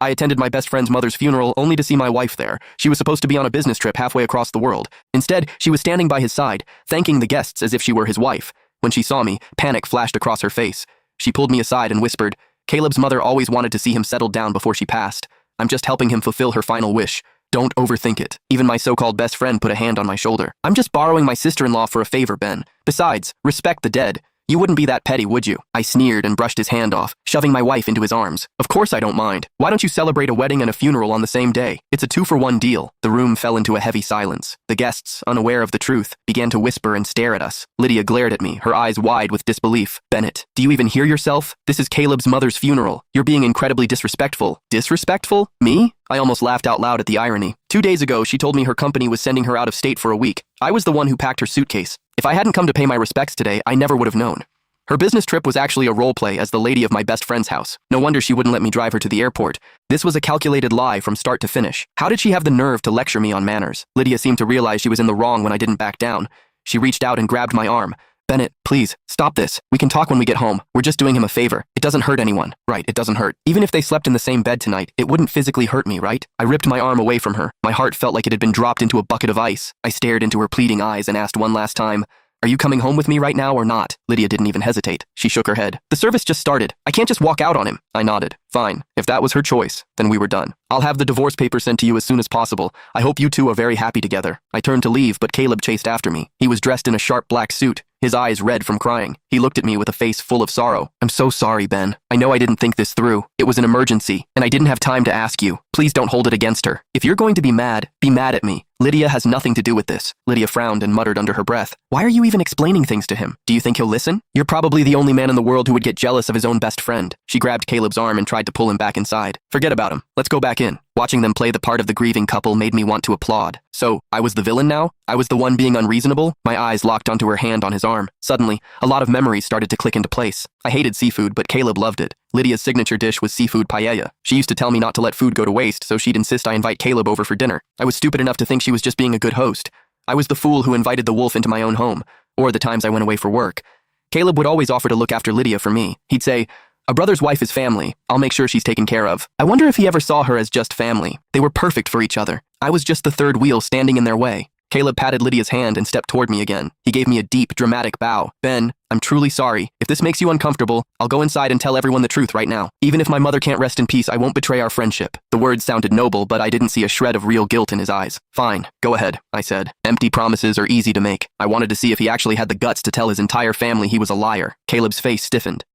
I attended my best friend's mother's funeral only to see my wife there. She was supposed to be on a business trip halfway across the world. Instead, she was standing by his side, thanking the guests as if she were his wife. When she saw me, panic flashed across her face. She pulled me aside and whispered, "Caleb's mother always wanted to see him settled down before she passed. I'm just helping him fulfill her final wish. Don't overthink it." Even my so-called best friend put a hand on my shoulder. "I'm just borrowing my sister-in-law for a favor, Ben. Besides, respect the dead. You wouldn't be that petty, would you?" I sneered and brushed his hand off, shoving my wife into his arms. "Of course I don't mind. Why don't you celebrate a wedding and a funeral on the same day? It's a 2-for-1 deal." The room fell into a heavy silence. The guests, unaware of the truth, began to whisper and stare at us. Lydia glared at me, her eyes wide with disbelief. "Bennett, do you even hear yourself? This is Caleb's mother's funeral. You're being incredibly disrespectful." Disrespectful? Me? I almost laughed out loud at the irony. 2 days ago, she told me her company was sending her out of state for a week. I was the one who packed her suitcase. If I hadn't come to pay my respects today, I never would have known. Her business trip was actually a role play as the lady of my best friend's house. No wonder she wouldn't let me drive her to the airport. This was a calculated lie from start to finish. How did she have the nerve to lecture me on manners? Lydia seemed to realize she was in the wrong when I didn't back down. She reached out and grabbed my arm. "Bennett, please, stop this. We can talk when we get home. We're just doing him a favor. It doesn't hurt anyone." "Right, it doesn't hurt. Even if they slept in the same bed tonight, it wouldn't physically hurt me, right?" I ripped my arm away from her. My heart felt like it had been dropped into a bucket of ice. I stared into her pleading eyes and asked one last time, "Are you coming home with me right now or not?" Lydia didn't even hesitate. She shook her head. "The service just started. I can't just walk out on him." I nodded. "Fine. If that was her choice, then we were done. I'll have the divorce papers sent to you as soon as possible. I hope you two are very happy together." I turned to leave, but Caleb chased after me. He was dressed in a sharp black suit, his eyes red from crying. He looked at me with a face full of sorrow. "I'm so sorry, Ben. I know I didn't think this through. It was an emergency, and I didn't have time to ask you. Please don't hold it against her. If you're going to be mad at me. Lydia has nothing to do with this." Lydia frowned and muttered under her breath, "Why are you even explaining things to him? Do you think he'll listen? You're probably the only man in the world who would get jealous of his own best friend." She grabbed Caleb's arm and tried to pull him back inside. "Forget about him. Let's go back in." Watching them play the part of the grieving couple made me want to applaud. So, I was the villain now? I was the one being unreasonable? My eyes locked onto her hand on his arm. Suddenly, a lot of memories started to click into place. I hated seafood, but Caleb loved it. Lydia's signature dish was seafood paella. She used to tell me not to let food go to waste, so she'd insist I invite Caleb over for dinner. I was stupid enough to think she was just being a good host. I was the fool who invited the wolf into my own home, or the times I went away for work. Caleb would always offer to look after Lydia for me. He'd say, "A brother's wife is family. I'll make sure she's taken care of." I wonder if he ever saw her as just family. They were perfect for each other. I was just the third wheel standing in their way. Caleb patted Lydia's hand and stepped toward me again. He gave me a deep, dramatic bow. "Ben, I'm truly sorry. If this makes you uncomfortable, I'll go inside and tell everyone the truth right now. Even if my mother can't rest in peace, I won't betray our friendship." The words sounded noble, but I didn't see a shred of real guilt in his eyes. "Fine, go ahead," I said. Empty promises are easy to make. I wanted to see if he actually had the guts to tell his entire family he was a liar. Caleb's face stiffened.